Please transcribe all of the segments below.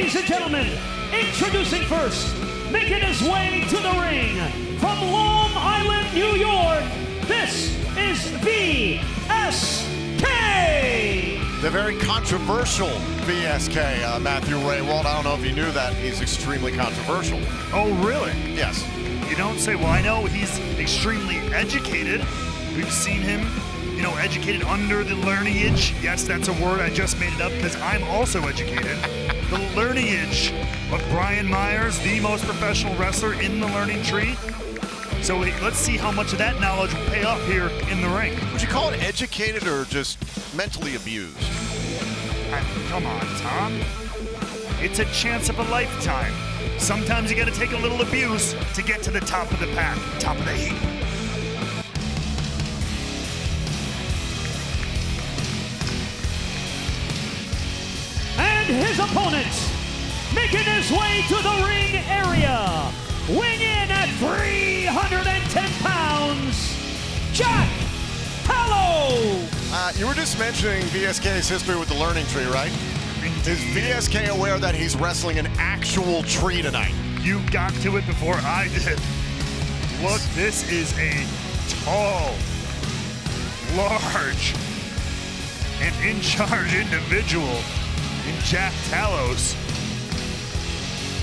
Ladies and gentlemen, introducing first, making his way to the ring from Long Island, New York, this is VSK! The very controversial VSK, Matthew Raywald. I don't know if you knew that. He's extremely controversial. Oh, really? Yes. You don't say. Well, I know he's extremely educated. We've seen him, you know, educated under the learning-age. Yes, that's a word. I just made it up because I'm also educated. The learning-age of Brian Myers, the most professional wrestler in the learning tree. So let's see how much of that knowledge will pay off here in the ring. Would you call it educated or just mentally abused? Come on, Tom. It's a chance of a lifetime. Sometimes you gotta take a little abuse to get to the top of the pack, top of the heap. And his opponent, making his way to the ring area, weighing in at 310 pounds, Jack Talos! You were just mentioning VSK's history with the learning tree, right? Is VSK aware that he's wrestling an actual tree tonight? You got to it before I did. Look, this is a tall, large, and in-charge individual in Jack Talos.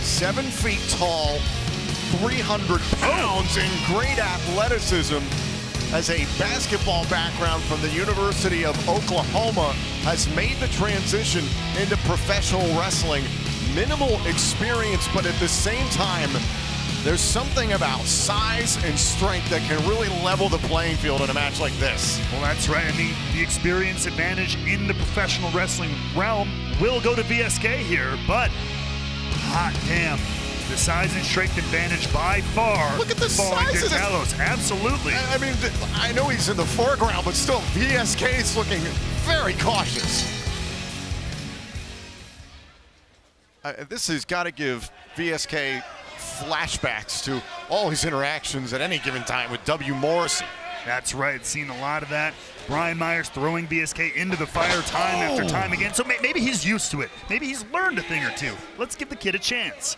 7 feet tall, 300 pounds in great athleticism. Has a basketball background from the University of Oklahoma, has made the transition into professional wrestling. Minimal experience, but at the same time, there's something about size and strength that can really level the playing field in a match like this. Well, that's right. I mean, the experience advantage in the professional wrestling realm will go to VSK here, but hot damn. The size and strength advantage by far. Look at the falling size to of this. Talos. Absolutely. I mean, I know he's in the foreground, but still, VSK is looking very cautious. This has got to give VSK flashbacks to all his interactions at any given time with W. Morrissey. That's right. Seen a lot of that. Brian Myers throwing VSK into the fire time after time again. So maybe he's used to it. Maybe he's learned a thing or two. Let's give the kid a chance.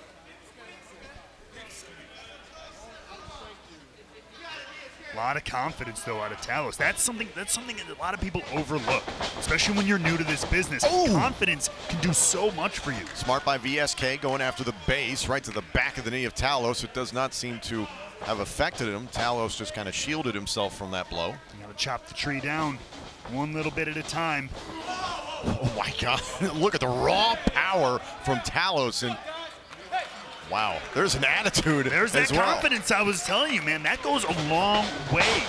A lot of confidence, though, out of Talos. That's something that a lot of people overlook, especially when you're new to this business. Confidence can do so much for you. Smart by VSK going after the base, right to the back of the knee of Talos. It does not seem to have affected him. Talos just kind of shielded himself from that blow. You gotta chop the tree down one little bit at a time. Oh my God, look at the raw power from Talos. And wow, there's an attitude. There's that well. confidence I was telling you, man. That goes a long way,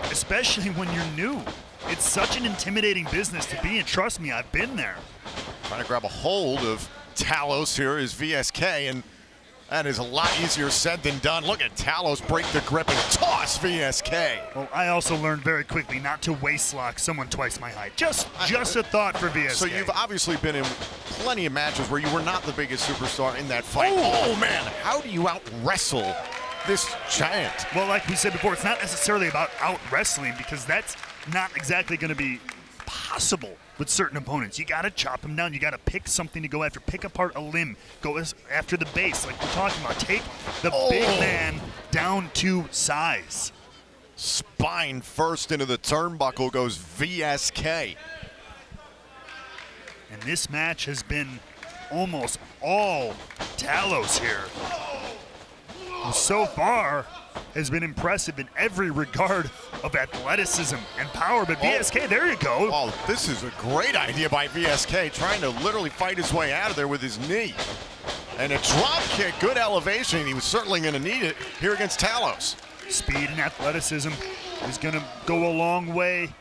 especially when you're new. It's such an intimidating business to be in. Trust me, I've been there. Trying to grab a hold of Talos here is VSK, and that is a lot easier said than done. Look at Talos break the grip and toss VSK. Well, I also learned very quickly not to waist lock someone twice my height. Just a thought for VSK. So you've obviously been in plenty of matches where you were not the biggest superstar in that fight. Oh man, how do you out-wrestle this giant? Well, like we said before, it's not necessarily about out-wrestling because that's not exactly going to be possible with certain opponents. You got to chop them down. You got to pick something to go after. Pick apart a limb. Go after the base, like we're talking about. Take the big man down to size. Spine first into the turnbuckle goes VSK. And this match has been almost all Talos here. So far has been impressive in every regard of athleticism and power, but VSK, there you go. Oh, this is a great idea by VSK, trying to literally fight his way out of there with his knee. And a drop kick, good elevation. He was certainly going to need it here against Talos. Speed and athleticism is going to go a long way,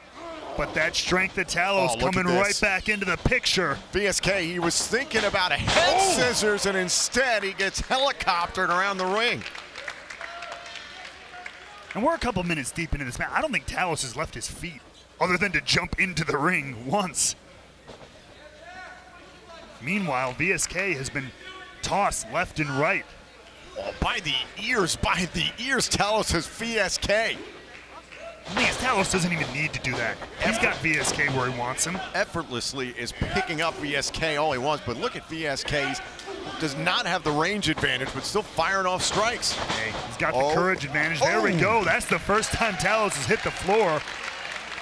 but that strength of Talos coming right back into the picture. VSK, he was thinking about a head scissors, and instead he gets helicoptered around the ring. And we're a couple minutes deep into this match. I don't think Talos has left his feet, other than to jump into the ring once. Meanwhile, VSK has been tossed left and right. Oh, by the ears, Talos has VSK. The thing is, Talos doesn't even need to do that. He's got VSK where he wants him. Effortlessly is picking up VSK all he wants, but look at VSK's. Does not have the range advantage, but still firing off strikes. Hey, he's got the courage advantage. There we go. That's the first time Talos has hit the floor.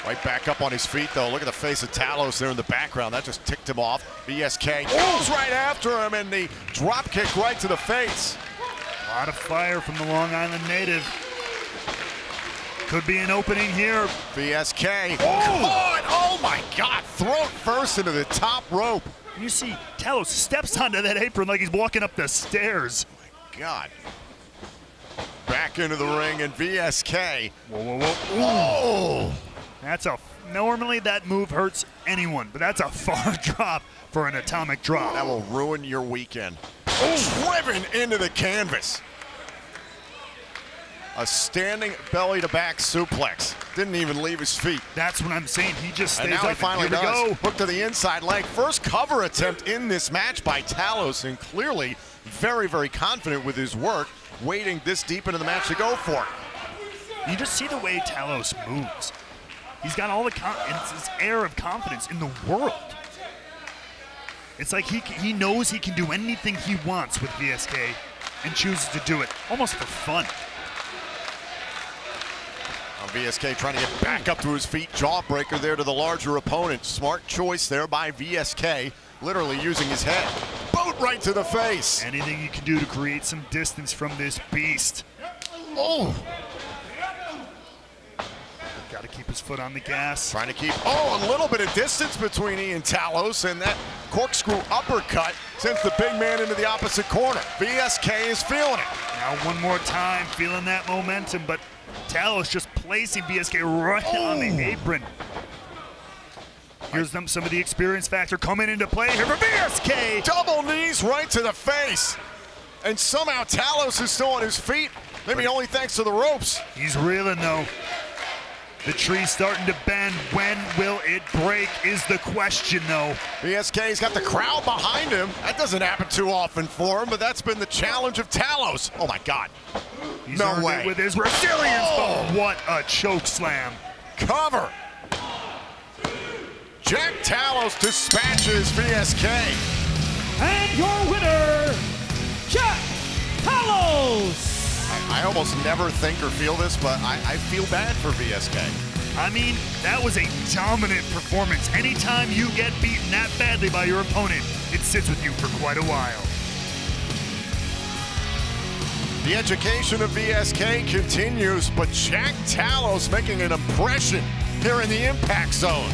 Right back up on his feet, though. Look at the face of Talos there in the background. That just ticked him off. VSK goes right after him, and the drop kick right to the face. A lot of fire from the Long Island native. Could be an opening here. VSK. Caught! Oh, my God. Throat first into the top rope. You see Talos steps onto that apron like he's walking up the stairs. Oh, my God. Back into the ring, and VSK. Whoa, whoa, whoa. That's normally that move hurts anyone, but that's a far drop for an atomic drop. That will ruin your weekend. Driven into the canvas. A standing belly-to-back suplex. Didn't even leave his feet. That's what I'm saying. He just stays and now up. he finally Here we does. go. Hook to the inside leg. First cover attempt in this match by Talos, and clearly very, very confident with his work, waiting this deep into the match to go for it. You just see the way Talos moves. He's got all the his air of confidence in the world. It's like he knows he can do anything he wants with VSK and chooses to do it almost for fun. VSK trying to get back up to his feet. Jawbreaker there to the larger opponent. Smart choice there by VSK, literally using his head. Boot right to the face. Anything you can do to create some distance from this beast. Oh! Got to keep his foot on the gas. Trying to keep, a little bit of distance between he and Talos, and that corkscrew uppercut sends the big man into the opposite corner. VSK is feeling it. Now one more time, feeling that momentum, but Talos just placing VSK right on the apron. Here's some of the experience factor coming into play here for VSK. Double knees right to the face. And somehow Talos is still on his feet, maybe only thanks to the ropes. He's reeling though. The tree's starting to bend. When will it break is the question, though. VSK's got the crowd behind him. That doesn't happen too often for him, but that's been the challenge of Talos. Oh, my God. He's no way. It with his resilience, but what a choke slam. Cover. Jack Talos dispatches VSK. And your winner, Jack Talos. I almost never think or feel this, but I feel bad for VSK. I mean, that was a dominant performance. Anytime you get beaten that badly by your opponent, it sits with you for quite a while. The education of VSK continues, but Jack Talos making an impression here in the Impact Zone.